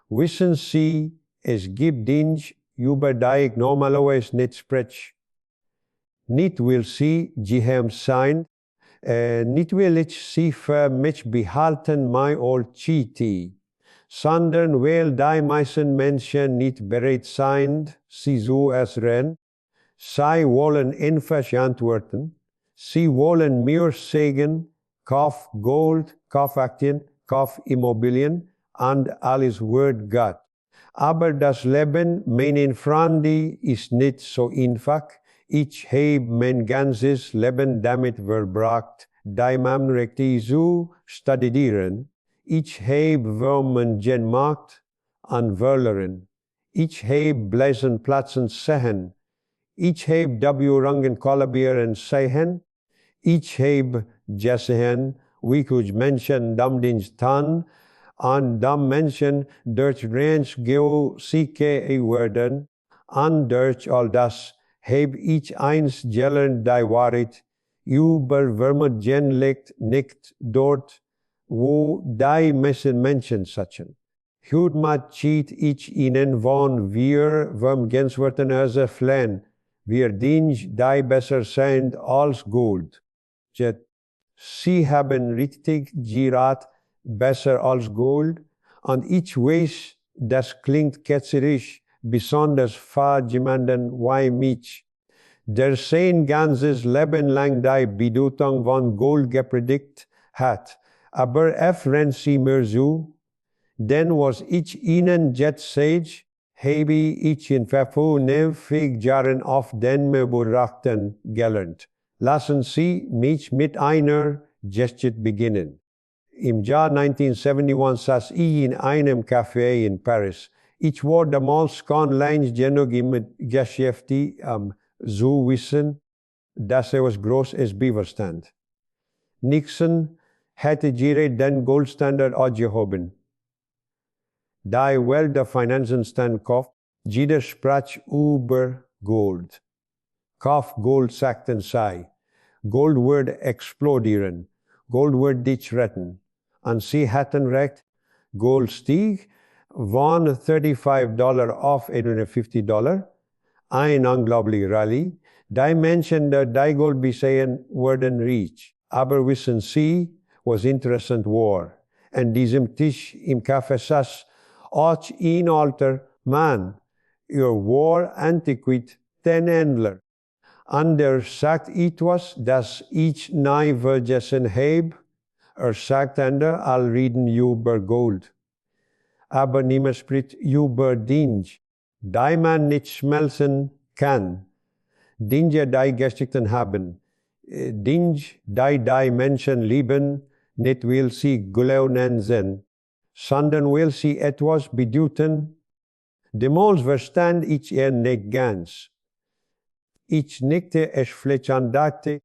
Wissen Sie, es gibt Dinge, über die ich normalerweise nicht spreche. Nicht will sie geheim sein, nicht will ich sie für mich behalten, mein old Cheaty, sondern weil die meisten Menschen nicht bereit sind, sie zu erklären. Sie wollen einfach antworten. Sie wollen mir sagen, kauf Gold, kauf Aktien, kauf Immobilien und alles wird gut. Aber das Leben, meine Freunde, ist nicht so einfach. Ich habe mein ganzes Leben damit verbracht, die Mannrechte zu studieren. Ich habe Würmen gemacht und verloren. Ich habe Bläsenplatzen sehen. Ich habe Daburangen kollabieren sehen. Ich habe gesehen, wie kuch Menschen damdins tan, und dam Menschen durch Ranch geo sieke werden, und durch all das heb ich eins gelernt, die Wahrheit über Vermögen liegt nicht dort, wo die meisten Menschen sitzen. Hiermit cheat ich ihnen, wann wir Vermögenswerte erflehen, wir Dinge, die besser sind als Gold. Sie haben richtig geraten, besser als Gold, und ich weiß, das klingt ketzerisch, besonders für jemanden wie mich, der sein ganzes Leben lang die Bedeutung von Gold gepredigt hat. Aber öffnen Sie mir zu, denn was ich Ihnen jetzt sage, habe ich in 95 Jahren auf den Beobachten gelernt. Lassen Sie mich mit einer Geschichte beginnen. Im Jahr 1971 saß ich in einem Café in Paris. Ich war damals ganz genug mit Geschäfte zu wissen, dass es groß ist Beverstand. Nixon hätte direkt den Goldstandard aufgehoben. Da weil der Finanzenstand kauft, jeder sprach über Gold. Kauf Gold, sagten sie. Gold wird explodieren. Gold wird dich retten. Und sie hatten recht. Gold stieg von $35 auf $150. Ein unglaublicher Rallye. Die Menschen, die die Gold besitzen, wurden reich. Aber wissen Sie, was interessant war? An diesem Tisch im Café saß auch ein alter Mann. War antiquiert, den Händler. Und sagt etwas, das ich nie vergessen habe. Sagt all reden über Gold. Aber niemand spricht über Dinge, die man nicht schmelzen kann. Dinge, die Geschichten haben. Dinge, die Menschen lieben, nicht weil sie glauben sind, sondern weil sie etwas bedeuten. Demals verstand ich nicht ganz. Ich nickte es vielleicht und dachte,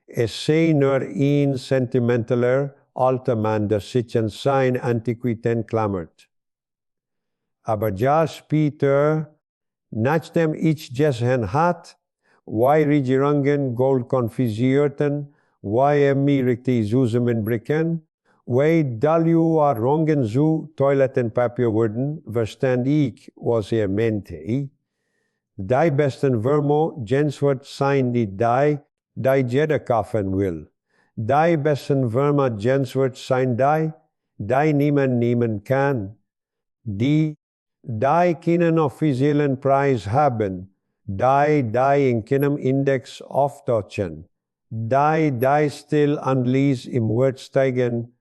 es sei nur ein sentimentaler alter Mann, der sich an seine Antiquitäten klammert. Aber ja später, nachdem ich gesehen hat, wie Regierungen Gold konfisierten, wie Amerika zusammenbrechen, wie Daljuarungen zu Toilettenpapier wurden, verstand ich, was meinte. Die besten Vermögenswerte sind die jeder kaufen will. Die besten Vermögenswerte sind die niemand nehmen kann. Die keinen offiziellen Preis haben. Die in keinem Index auftauchen. Die still und leise im Wert steigen.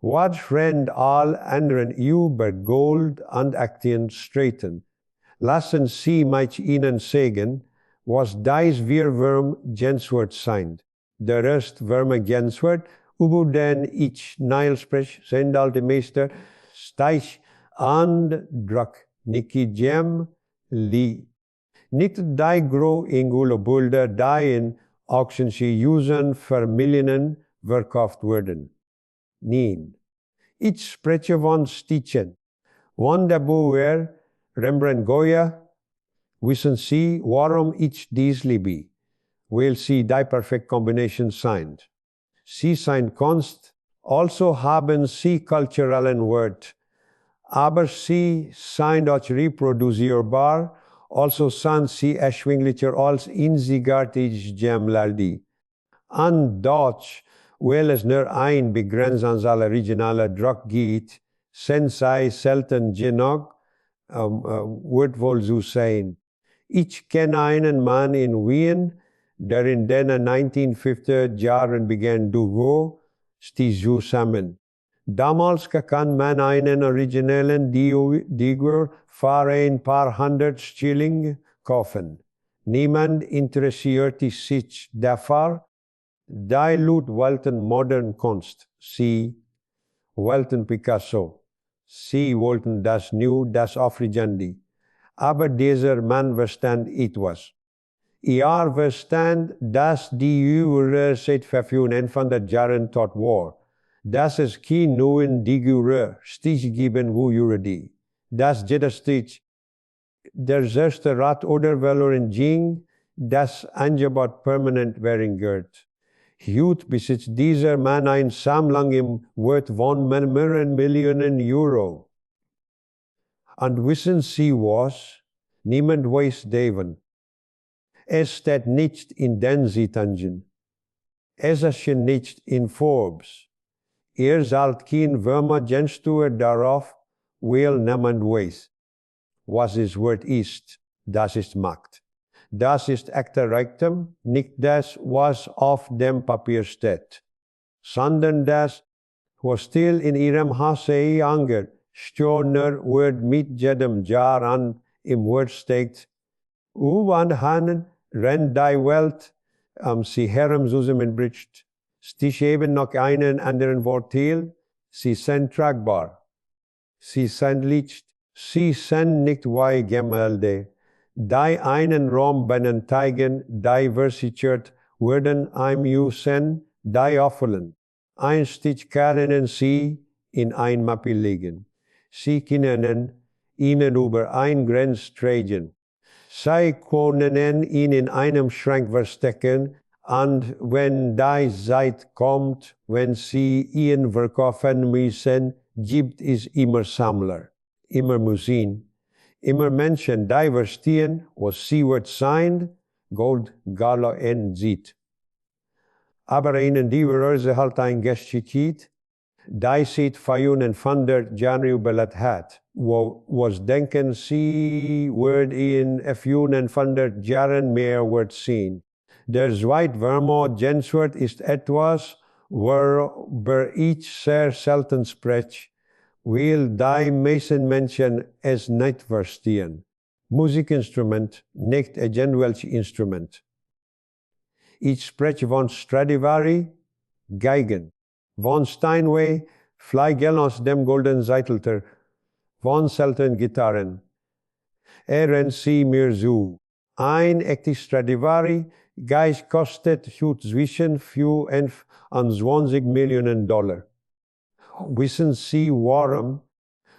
Was rennt all anderen über Gold und Aktien streiten? Lassen Sie mich Ihnen sagen, was dies wir Vermögenswerte sind. Der Rest Vermögenswert, über den ich Neil spreche, sind Alte Meister-Stiche und Druck, Niki Gem, Lee. Nicht die gro Ingule Bulder, die in Auctionshäusern für Millionen verkauft wurden. Nein. Ich spreche von Stichen. Von der Buhr Rembrandt Goya, wissen Sie, warum ich dies liebe? Weil sie die perfekte Kombination sind. Sie sind Kunst, also haben sie kulturellen Wert. Aber sie sind auch reproduzierbar, also sind sie erschwinglicher als einzigartige Exemplare. An Deutsch, weil es nur ein begrenztes originale Druck gibt, sind sie selten genug, wird wohl so sein. Ich kenne einen Mann in Wien, der in den 1950er Jahren begann Dürer zusammen. Damals kann man einen originellen Dürer für ein paar hundert Schilling kaufen. Niemand interessierte sich dafür. Die Leute wollten moderne Kunst. Sie wollten Picasso. Sie wollten das New, das Aufregende. Aber dieser Mann verstand etwas. Er verstand, dass die Jüngere seit 500 Jahren tot war. Dass es kein neuen Dürer Stich geben würde. Dass jeder Stich der erste Rat oder verloren ging, das Angebot permanent werden wird. Heute besitzt dieser Mann eine Sammlung im Wert von mehreren Millionen Euro. Und wissen Sie was? Niemand weiß davon. Es steht nicht in den Zeitungen. Es erschien nicht in Forbes. Sollt kein Vermögenssteuer darauf, weil niemand weiß. Was es wert ist, das ist Macht. Das ist echter Reichtum, nicht das, was auf dem Papier steht, sondern das, was still in Ihrem Hause angert, Stöhner wird mit jedem Jahr an im Wert steigt. Und Hanen rennt die Welt, sie herumzusammenbricht. Stich eben noch einen anderen Vorteil, sie sind tragbar. Sie sind Licht, sie sind nicht wie Gemälde. Die einen Raum benötigen, die versichert werden im Jusen, die auffallen. Ein Stich können sie in ein Mappe legen. Sie können ihnen über ein Grenz tragen. Sie können ihn in einem Schrank verstecken, und wenn die Zeit kommt, wenn sie ihn verkaufen müssen, gibt es immer Sammler, immer Museen, immer Menschen, die verstehen, was sie wert sein, Gold, Gala und sieht. Aber ihnen die Röse halt ein Geschichte, die seit 500 Jahren überlebt hat. Was denken Sie, wird in 500 Jahren mehr wert sein? Der Zweitvermögenswert ist etwas, worüber ich sehr selten spreche, weil die meisten Menschen es nicht verstehen. Musikinstrument, nicht irgendwelche Instrument. Ich spreche von Stradivari-Geigen, von Steinway, Flygel aus dem goldenen Zeitalter, von seltenen Gitarren. Sie mir zu. Ein echtes Stradivari-Geist kostet zwischen 5 und 20 Millionen $. Wissen Sie warum?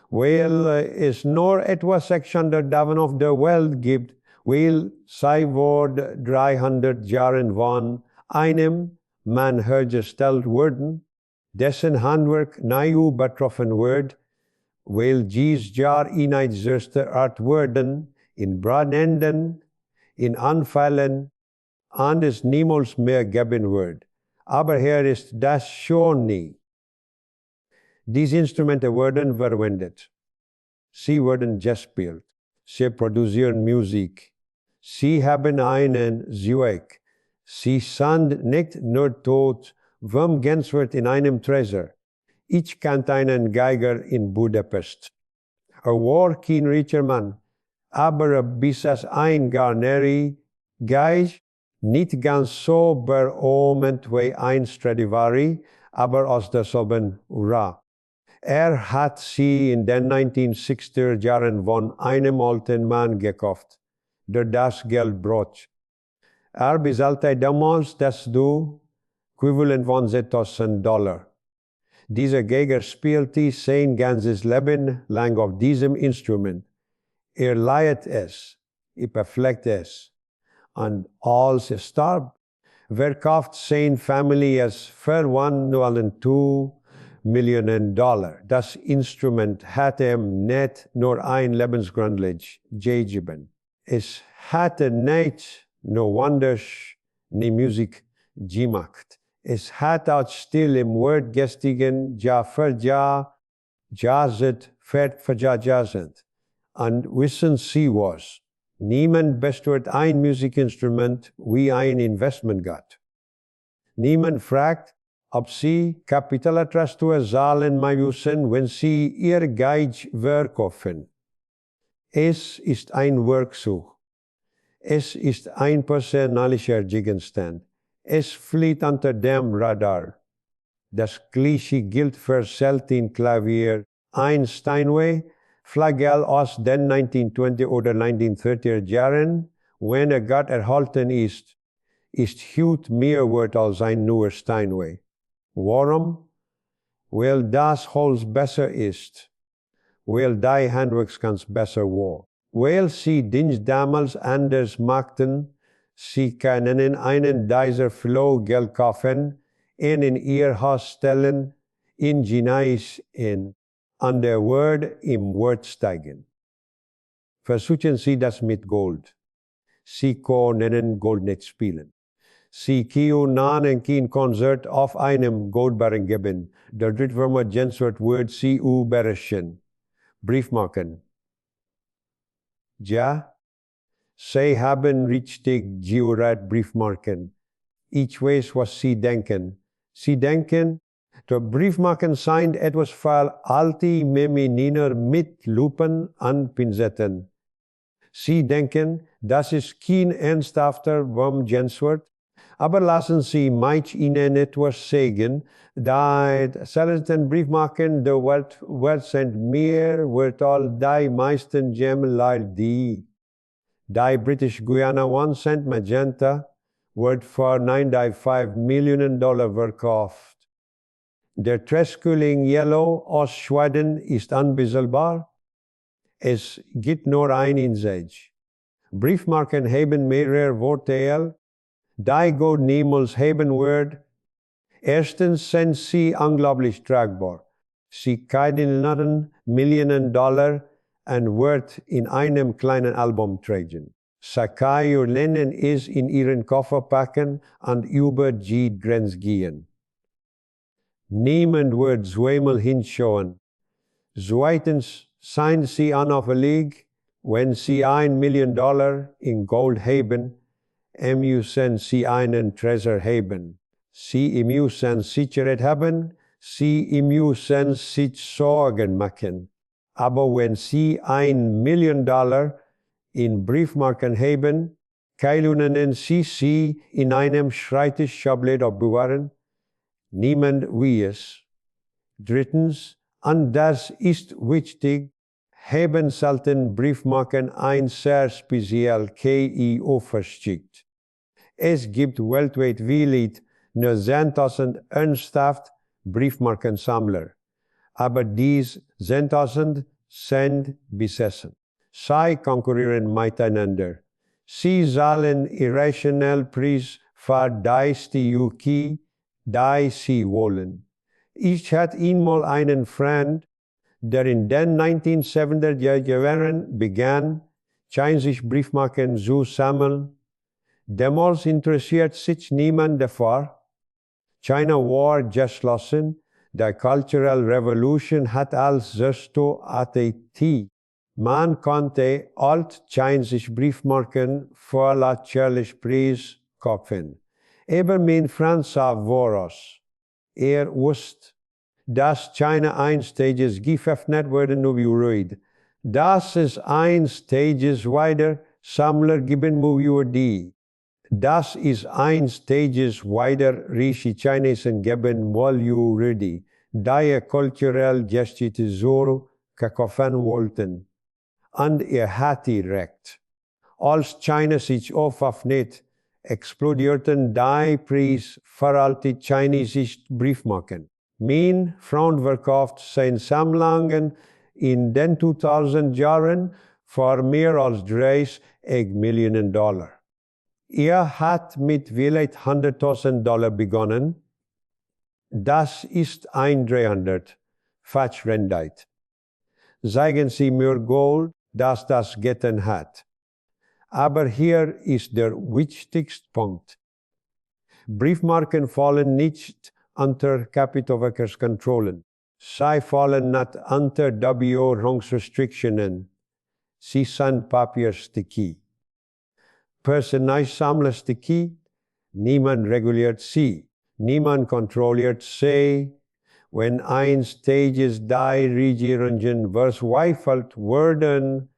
Weil es nur etwa 600 davon auf der Welt gibt, weil sie vor 300 Jahren von einem Mann hergestellt wurden, dessen Handwerk nie übertroffen wird, weil dies Jahr in ein erste Art wurden, in Brandenden, in Anfällen, und es niemals mehr geben wird. Aber hier ist das schon nie. Diese Instrumente werden verwendet. Sie werden gespielt. Sie produzieren Musik. Sie haben einen Zweck. Sie sind nicht nur tot, Vermögenswert in einem Tresor. Ich kannte einen Geiger in Budapest. War kein reicher Mann, aber besaß ein Garneri-Geist, nicht ganz so berühmt wie ein Stradivari, aber aus derselben Ura. Hat sie in den 1960er Jahren von einem alten Mann gekauft, der das Geld braucht. Bezahlte damals das Äquivalent von $1000. Dieser Geiger spielte sein ganzes Leben lang auf diesem Instrument. Leiht es, bepflegt es. Und als starb, verkauft seine Familie es für 1 zu Millionen Dollar. Das Instrument hatte ihm nicht nur ein lebensgrundlich gegeben. Es hatte nicht nur wonders die Musik gemacht. Es hat auch still im Wort gestiegen, Jahr für Jahr, jazzet, verjazzet. Und wissen Sie was? Niemand besteuert ein Musikinstrument wie ein Investment hat. Niemand fragt, ob Sie Kapitalertragssteuer zahlen müssen, wenn Sie Ihr Geige verkaufen. Es ist ein Werkzeug. Es ist ein personalischer Gegenstand. Es fliegt unter dem Radar. Das Gleiche gilt für Seltene Klavier, ein Steinway, Flagell aus den 1920 oder 1930er Jahren, wenn Gott erhalten ist heute mehr wert als ein neuer Steinway. Warum? Weil das Holz besser ist. Weil die Handwerkskunst besser war. Weil sie Dinge damals anders machten, sie können einen dieser Floh Geld kaufen, in ihr Haus stellen, Ingenieurs an der Wert im Wert steigen. Versuchen Sie das mit Gold. Sie können Gold nicht spielen. Sie können kein Konzert auf einem Goldbarren geben. Der drittwärmer Genswert wird Sie überraschen. Briefmarken. Ja, Sie haben richtig gehört, Briefmarken. Ich weiß, was Sie denken. Sie denken, der Briefmarken sind etwas für alte Männer mit Lupen und Pinzetten. Sie denken, das ist kein ernsthafter Genswert. Aber lassen Sie mich Ihnen etwas sagen, da selten Briefmarken der Welt sind mehr wert als die meisten Gemmler die. Die British Guiana 1 Cent Magenta wird für $95 Millionen verkauft. Der Tresculing Yellow aus Schweden ist unbezahlbar. Es gibt nur ein Sage. Briefmarken haben mehrere Vorteile, die Gold niemals haben wird. Erstens sind sie unglaublich tragbar. Sie können Millionen Dollar an Wert in einem kleinen Album tragen. Sie können es in ihren Koffer packen und über die Grenze gehen. Niemand wird zweimal hinschauen. Zweitens sind sie unauffällig, wenn sie $1 Million in Gold haben, müssen sie einen Treasure haben. Sie müssen Sicherheit haben, sie müssen sich Sorgen machen. Aber wenn sie $1 Million in Briefmarken haben, können sie in einem Schreibtischschublade bewahren. Niemand weiß. Drittens, und das ist wichtig, haben selten Briefmarken ein sehr speziell KIO verschickt. Es gibt weltweit vielleicht nur 10.000 ernsthaft Briefmarkensammler, aber diese 10.000 sind besessen. Sie konkurrieren miteinander. Sie zahlen irrationell Preis für die UK, die sie wollen. Ich hatte einmal einen Freund, der in den 1970er Jahren begann, chinesische Briefmarken zu sammeln. Damals interessiert sich niemand dafür. China war geschlossen. Die Cultural Revolution hat als Zesto ATT. Man konnte alt-chinesische Briefmarken für lächerlich Preis kaufen. Aber mein Freund sah voraus. Wusste, dass China einsteges geöffnet werden würde. Das ist einsteges weiter Sammler geben würde. Das ist einsteges weiter reiche Chinesen geben würde, die kulturell gestiegte so kaufen wollten. Und hatte recht. Als China sich öffnet, explodierten die Preise für alte chinesische Briefmarken. Mein Freund verkauft seine Sammlungen in den 2000 Jahren für mehr als $30 Millionen. Er hat mit vielleicht $100.000 begonnen. Das ist ein 300, falsch Rendite. Zeigen Sie mir Gold, das das Getten hat. Aber hier ist der wichtigste Punkt. Briefmarken fallen nicht unter Kapitelwerkers Kontrollen. Sie fallen nicht unter Restrictionen. Sie sind Papiersticky. Personeissammelsticky. Niemand reguliert sie. Niemand kontrolliert sie. Wenn ein Stages die Regierungen verzweifelt werden,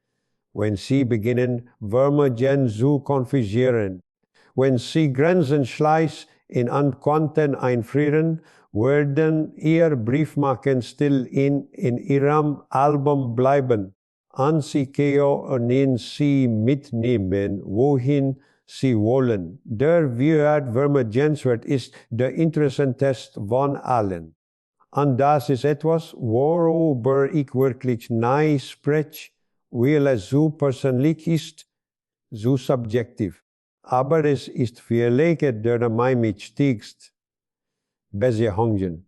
wenn sie beginnen, Vermögen zu konfiszieren, wenn sie Grenzen schließen in Konten einfrieren, werden ihr Briefmarken still in ihrem Album bleiben. Und sie können sie mitnehmen, wohin sie wollen. Der Vermögenswert ist der interessanteste von allen. Und das ist etwas, worüber ich wirklich nie spreche, weil es so persönlich ist, so subjektiv. Aber es ist vielleicht der mein wichtigste Beziehungen.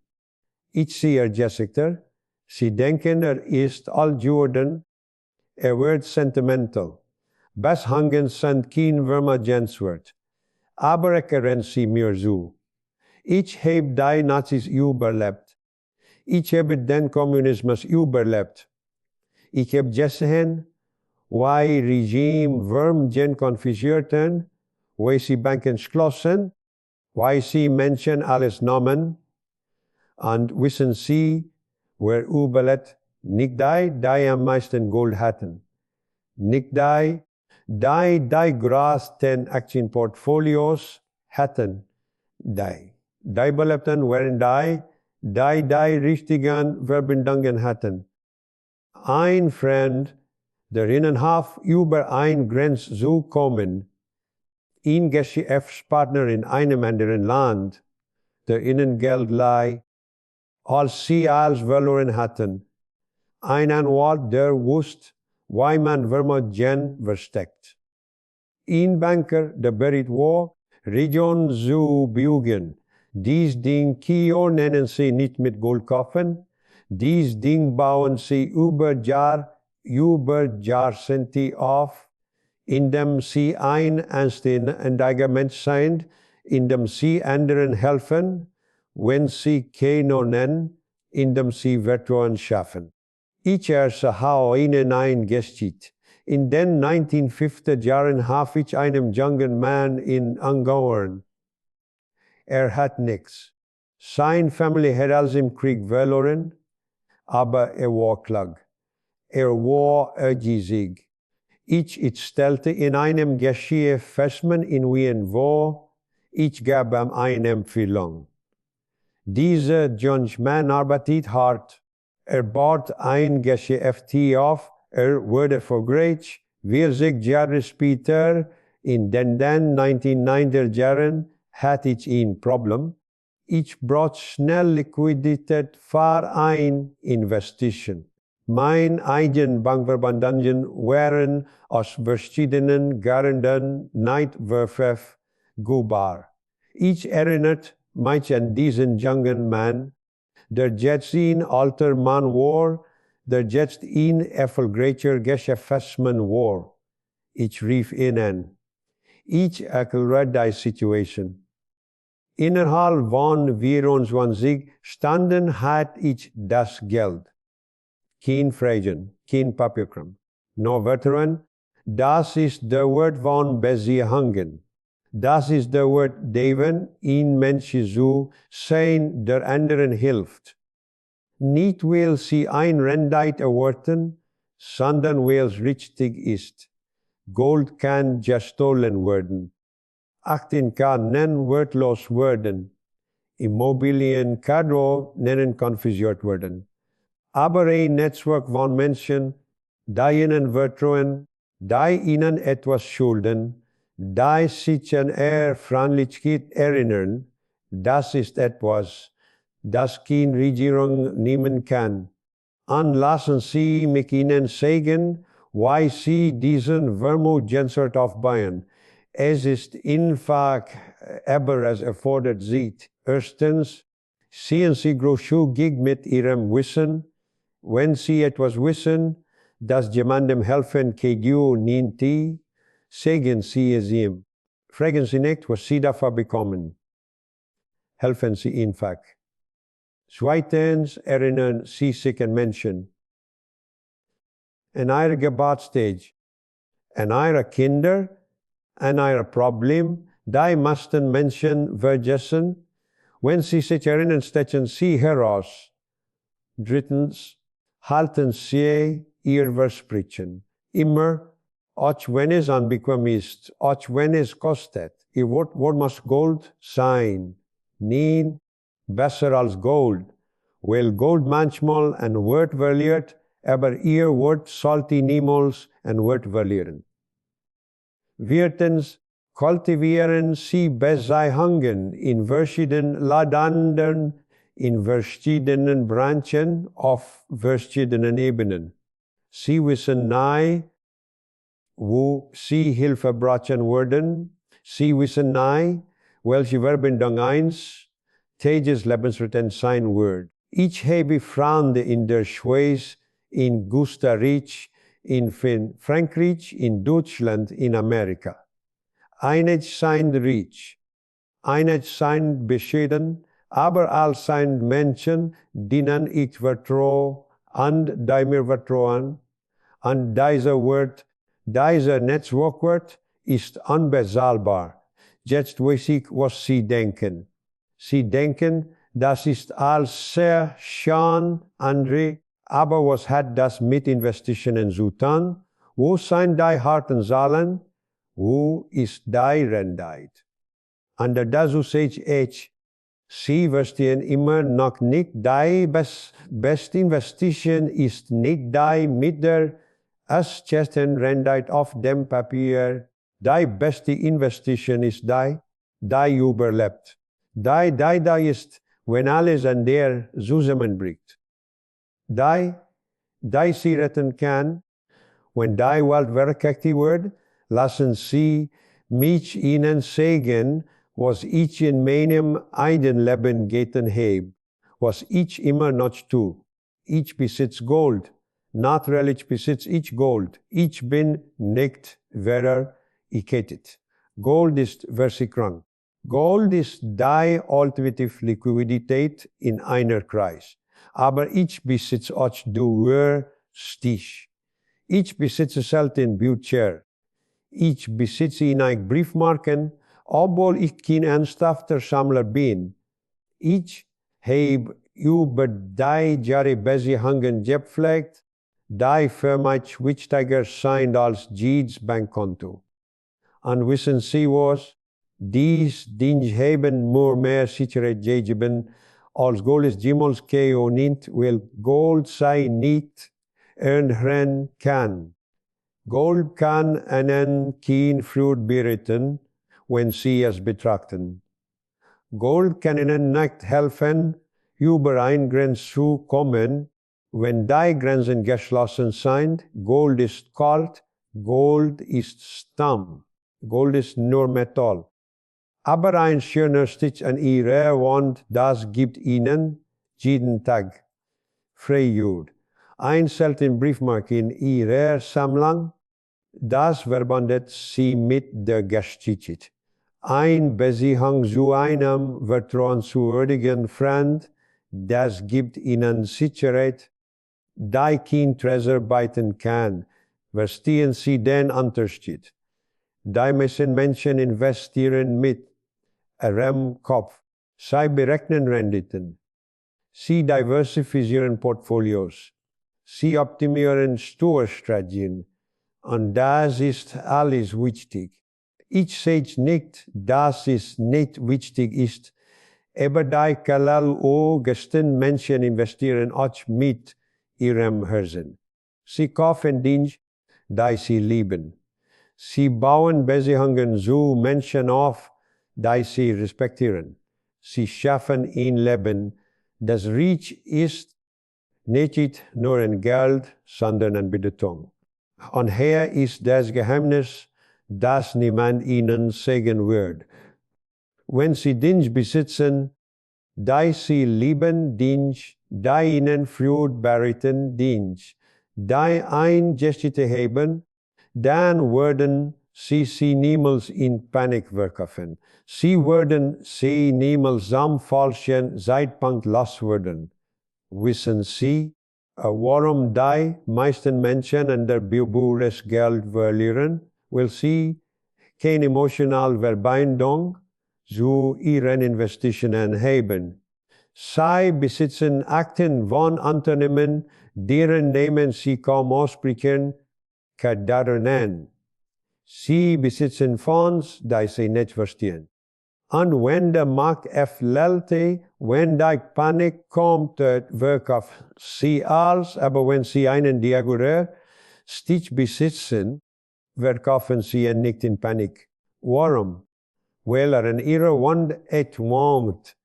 Ich sehe Jessica, sie denken ist all Jordan, wird sentimental. Beziehungen sind kein Vermögenswert. Aber erkennen sie mir so. Ich habe die Nazis überlebt. Ich habe den Kommunismus überlebt. Ich habe gesehen, wie Regime Vermögen konfiszieren, wie sie Banken schlossen, wie sie Menschen alles nahmen. Und wissen Sie, wer überlebt? Nicht die am meisten Gold hatten. Nicht die größten Aktienportfolios hatten. Die belebten waren die richtigen Verbindungen hatten. Ein Freund, der ihnen half über eine Grenze zu kommen, ein Geschäftspartner in einem anderen Land, der ihnen Geld leiht, als sie alles verloren hatten. Ein Anwalt, der wusste, wie man Vermögen versteckt. Ein Banker, der bereit war, Regionen zu beüben. Dies Ding nennen sie nicht mit Gold kaufen. Dies Ding bauen sie über Jahrzehnte auf, indem sie ein Engagement sind, indem sie anderen helfen, wenn sie können, indem sie Vertrauen schaffen. Ich habe Ihnen ein geschieht. In den 1950er Jahren habe ich einem jungen Mann in angehört. Hat nichts. Seine Familie hat alles im Krieg verloren, aber war klug. War ehrgeizig. Ich stellte in einem Geschäft fest in Wien war. Ich gab ihm eine Empfehlung. Dieser junge Mann arbeitet hart. Baut ein Geschäft auf, wurde vergräbt, 40 Jahre später, in den 1990er Jahren, hatte ich ein Problem. Ich brauchte schnell Liquidität für eine Investition. Meine eigenen Bankverbindungen waren aus verschiedenen Gründen nicht verfügbar. Ich erinnerte mich an diesen jungen Mann, der jetzt ein alter Mann war, der jetzt ein erfolgreicher Geschäftsmann war. Ich rief ihn an. Ich erklärte die Situation. Innerhalb von 24 Stunden hatte ich das Geld. Kein Fragen, kein Papierkram. No weiteren, das ist der Wort von Beziehungen. Das ist der Wort, den ein Mensch so sein, der anderen hilft. Nicht weil sie ein Rendite erwarten, sondern weil es richtig ist. Gold kann gestohlen werden. Aktien kann wertlos werden. Immobilien können konfisziert werden. Aber ein Netzwerk von Menschen, die ihnen vertrauen, die ihnen etwas schulden, die sich an ihre Freundlichkeit erinnern, das ist etwas, das keine Regierung nehmen kann. Und lassen Sie mich Ihnen sagen, wie Sie diesen Vermögenswert aufbauen. Es ist einfach, aber es erfordert Sie. Erstens, Sehen Sie großzügig mit Ihrem Wissen, wenn Sie etwas wissen, das jemandem helfen könnte, sagen Sie es ihm. Fragen Sie nicht, was Sie dafür bekommen. Helfen Sie einfach. Zweitens, erinnern Sie sich an Menschen. In Ihrer Geburtsstage, in Ihrer Kinder, in Ihrer Problem, die meisten Menschen vergessen, wenn Sie sich erinnern, stechen Sie heraus. Drittens, halten Sie Ihr Versprechen. Immer, auch wenn es unbequem ist, auch wenn es kostet. Ihr Wort muss Gold sein. Nie besser als Gold. Weil Gold manchmal ein Wort verliert, aber Ihr Wort sollte niemals ein Wort verlieren. Viertens, kultivieren Sie Beziehungen in verschiedenen Ländern, in verschiedenen Branchen, auf verschiedenen Ebenen. Sie wissen nie, wo Sie Hilfe brauchen würden. Sie wissen nie, welche Verbindung eins täges Lebensretten sein wird. Ich habe Freunde in der Schweiz, in Costa Rica, in Frankreich, in Deutschland, in Amerika. Einige sind reich, einige sind bescheiden, aber all sind Menschen, denen ich vertraue und die mir vertrauen. Und dieser Netzwerkwert ist unbezahlbar. Jetzt weiß ich, was Sie denken. Sie denken, das ist alles sehr schön, André, aber was hat das mit Investitionen zu tun? Wo sind die harten Zahlen? Wo ist die Rendite? Und dazu sage ich, Sie verstehen immer noch nicht, die beste Investition ist nicht die mit der ersten Rendite auf dem Papier. Die beste Investition ist die überlebt. Die ist, wenn alles an der zusammenbricht. Die Sie retten kann, wenn die Welt wirklich wird, lassen Sie mich Ihnen sagen, was ich in meinem eigenen Leben getan habe, was ich immer noch tue. Ich besitze Gold. Natürlich besitze ich Gold. Ich bin nicht verkettet. Gold ist versicherung. Gold ist die alternative Liquidität in einer Kreis. Aber ich besitze auch Dürer Stich. Ich besitze selten Bücher. Ich besitze in ein Briefmarken, obwohl ich kein ernsthafter Sammler bin. Ich habe über die Jahre Beziehungen gepflegt, die für mich wichtiger sind als jedes Bankkonto. Und wissen Sie was? Dies haben mir mehr Sicherheit gegeben, als Gold ist jemals nicht, weil Gold sei nicht ernten kann. Gold kann einen kein Fruit bereiten, wenn Sie es betrachten. Gold kann Ihnen nicht helfen, über eine Grenze zu kommen, wenn die Grenzen geschlossen sind. Gold ist kalt, Gold ist stumm, Gold ist nur Metall. Aber ein schöner Stich an Ihrer Wand, das gibt Ihnen jeden Tag Freiheit. Ein seltener Briefmarke in Ihrer Sammlung, das verbindet Sie mit der Geschichte. Ein Beziehung zu einem vertrauenswürdigen Freund, das gibt Ihnen Sicherheit, die kein Treasure bieten kann. Verstehen Sie den Unterschied? Die meisten Menschen investieren mit ihrem Kopf. Sie berechnen Renditen. Sie diversifizieren Portfolios. Sie optimieren Steuerstrategien. Und das ist alles wichtig. Ich sage nicht, dass es nicht wichtig ist, aber die gesten Menschen investieren auch mit ihrem Herzen. Sie kaufen Dinge, die sie lieben. Sie bauen Beziehungen zu Menschen auf, die sie respektieren. Sie schaffen ein Leben, das reich ist, nicht nur in Geld, sondern in Bedeutung. Und hier ist das Geheimnis, das niemand Ihnen sagen wird. Wenn Sie Dinge besitzen, die sie lieben Dienst, die ihnen Freude bereiten Dienst, die Gestichte haben, dann würden sie niemals in Panik verkaufen. Sie würden sie niemals am falschen Zeitpunkt loswerden. Wissen Sie, warum die meisten Menschen an der Börse Geld verlieren? Weil sie keine emotionale Verbindung zu ihren Investitionen haben. Sie besitzen Akten von Unternehmen, deren Namen sie kaum aussprechen können. Sie besitzen Fonds, die sie nicht verstehen. Und wenn der Markt fällt, wenn die Panik kommt, verkaufen sie alles, aber wenn sie einen Stich besitzen, verkaufen sie nicht in Panik. Warum? Weil in ihrer Wand wohnt,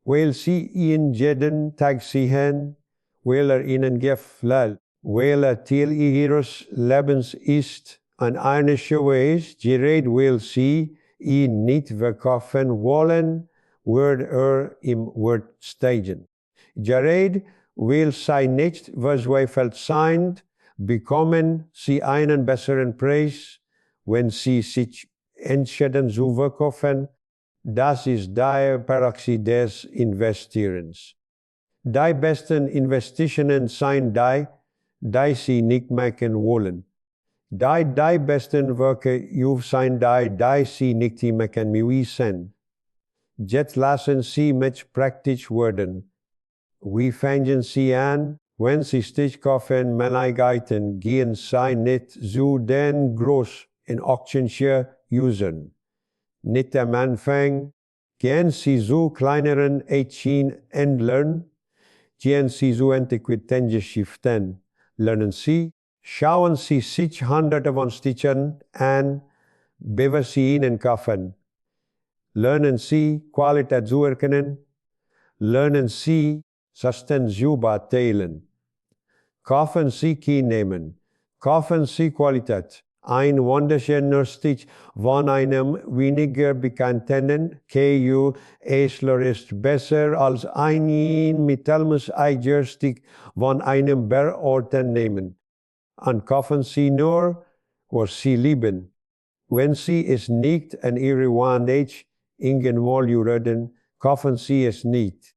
weil sie ihn jeden Tag sehen, weil ihnen gefällt, weil Teil ihres Lebens ist, an einer Weise, gerät, weil sie ihn nicht verkaufen wollen, wird im Wert steigen. Gerät, weil sie nicht verzweifelt sind, bekommen sie einen besseren Preis, wenn sie sich entscheiden zu verkaufen. Das ist die Praxis des Investierens. Die besten Investitionen sind die sie nicht machen wollen. Die besten Werke sind die sie nicht machen müssen. Jetzt lassen sie mich praktisch werden. Wie fangen sie an? Wenn sie Stich kaufen, Männlichkeiten gehen sie nicht zu den großen Aktien usern. Nicht am Anfang, gehen sie zu kleineren Händlern, gehen sie zu Antiquitätengeschäften, lernen sie, schauen sie sich Hunderte von Stichen an, bevor sie ihnen kaufen. Lernen sie, Qualität zu erkennen, lernen sie, Substanz zu beurteilen. Kaufen sie Key nehmen, kaufen sie Qualität. Ein wunderschöner Stich von einem weniger bekannten Händler ist besser als ein mittelmäßiger Stich von einem Bergorten nehmen. Und kaufen sie nur, was sie lieben. Wenn sie es nicht an ihre Wandage irgendwo reden, kaufen sie es nicht.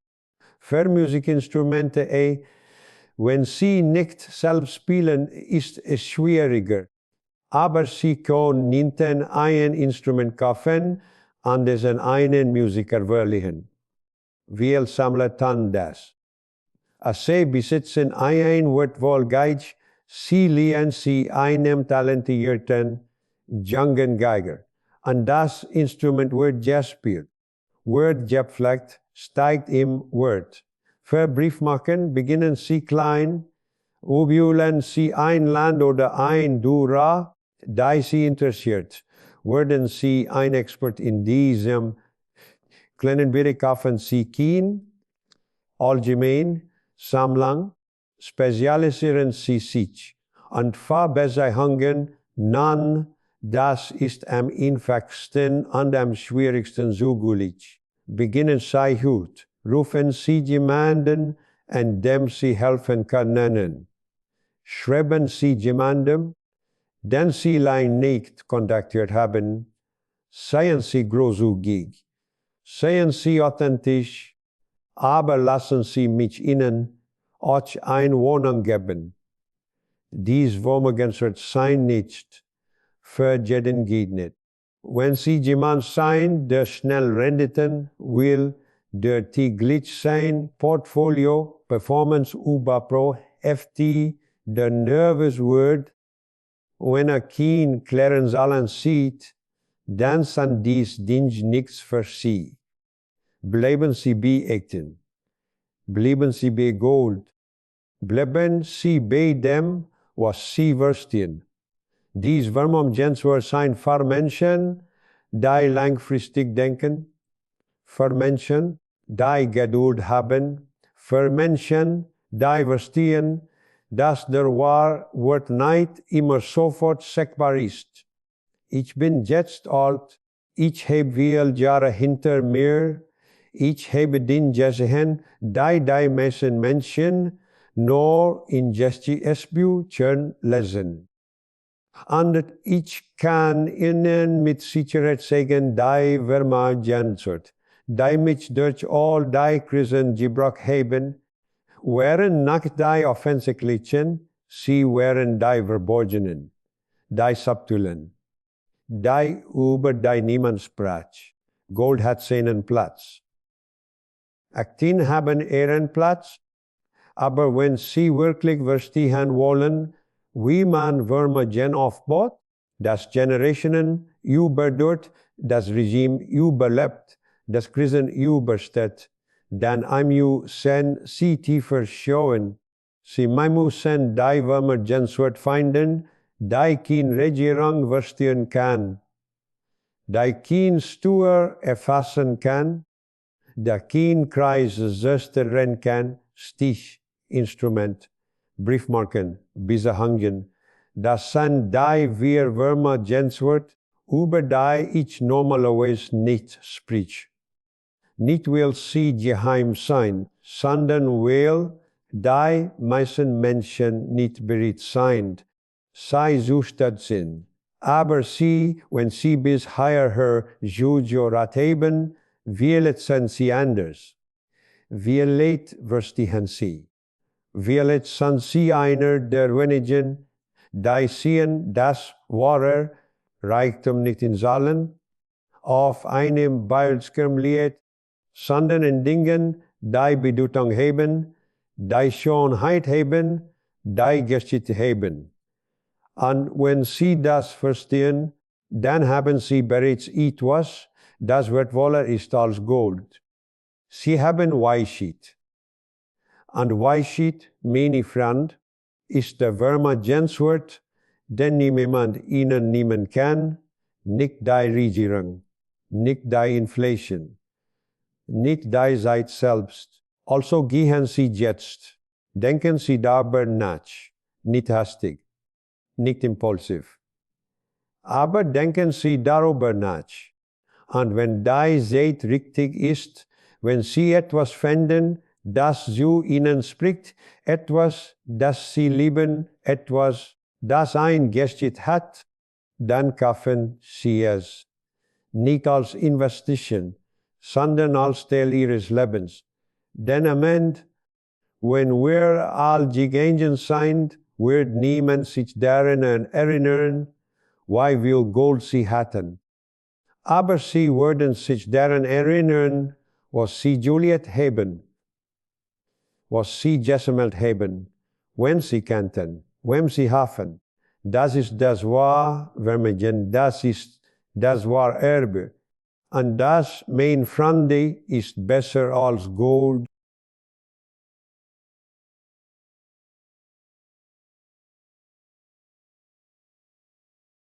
Für Musikinstrumente, wenn sie nicht selbst spielen, ist es schwieriger. Aber sie können nicht ein Instrument kaufen und es an einen Musiker verleihen. Wir sammeln das. Sie besitzen ein wertvoll Geige, sie leihen sie einem talentierten jungen Geiger. Und das Instrument wird gespielt, wird gepflegt, steigt im Wert. Für Briefmarken beginnen sie klein, wählen sie ein Land oder ein Dürer, die sie interessiert. Werden sie ein Expert in diesem kleinen Bereich, kaufen sie kein, allgemein, Sammlung, spezialisieren sie sich und verbessern nan, das ist am einfachsten und am schwierigsten zugänglich. Beginnen sie gut, rufen sie jemanden, an dem sie helfen können. Schreiben sie jemandem, den sie allein nicht kontaktiert haben, seien sie großzügig, seien sie authentisch, aber lassen sie mich ihnen euch eine Wohnung geben. Dies Vermögenswert sein nicht, für jeden geht nicht. Wenn sie jemand sein, der schnell Renditen will, der täglich sein Portfolio, Performance über Pro FT, der nervös wird, wenn kein klaren Zahlen sieht, dann sind dies Dinge nichts für sie. Bleiben sie bei Aktien. Bleiben sie bei Gold. Bleiben sie bei dem, was sie verstehen. Dies Vermögenswerte sein für Menschen, die langfristig denken, für Menschen, die Geduld haben, für Menschen, die verstehen, dass der Wert nicht immer sofort sichtbar ist. Ich bin jetzt alt, ich habe viele Jahre hinter mir, Ich habe den Jessigen die messen Menschen nur in Geschichte lesen. Und ich kann Ihnen mit Sicherheit sagen, die Vermögenswerte, die mich durch all die Krisen gebracht haben, waren nicht die offensichtlichen, sie waren die Verborgenen, die subtilen, die über die niemand sprach. Gold hat seinen Platz. Aktien haben ihren Platz, aber wenn Sie wirklich verstehen wollen, wie man Vermögen aufbaut, das Generationen überdauert, das Regime überlebt, das Krisen übersteht, dann müssen Sie tiefer schauen. Sie müssen die Vermögenswerte finden, die keine Regierung verstehen kann, die kein Steuer erfassen kann, der kein Kreis zerstört kann, Stich, Instrument, Briefmarken, Besahangen. Das sind die vier Vermögenswerte, über die ich normalerweise nicht spreche. Nicht will sie geheim sein, sondern will die meisten Menschen nicht bereit sein, sie zustatt sind. Aber sie, wenn sie bisher her gejurat haben, willen sie anders. Vielleicht verstehen sie. Vielleicht sind sie einer der wenigen, die sehen, dass wahrer Reichtum nicht in Zahlen auf einem Bildschirm liegt, sondern in Dingen, die Bedeutung haben, die Schönheit haben, die Geschichte haben. Und wenn sie das verstehen, dann haben sie bereits etwas, das wertvoller ist als Gold. Sie haben Weisheit. Und Weisheit, meine Freund, ist der Vermögenswert, den niemand ihnen nehmen kann, nicht die Regierung, nicht die Inflation, nicht die Zeit selbst. Also gehen Sie jetzt. Denken Sie darüber nach, nicht hastig, nicht impulsiv. Aber denken Sie darüber nach. Und wenn die Zeit richtig ist, wenn Sie etwas finden, das zu Ihnen spricht, etwas, das Sie lieben, etwas, das ein Geschichte hat, dann kaufen Sie es. Nicht als Investition, sondern als Teil Ihres Lebens. Denn am Ende, wenn wir all gegangen sind, wird niemand sich daran erinnern, wie viel Gold Sie hatten. Aber Sie werden sich daran erinnern, was Sie Juliet haben, was Sie gesammelt haben, wenn Sie kannten, wenn Sie hoffen. Das ist das wahre Vermögen, das ist das wahre Erbe. Und das, mein Freunde, ist besser als Gold,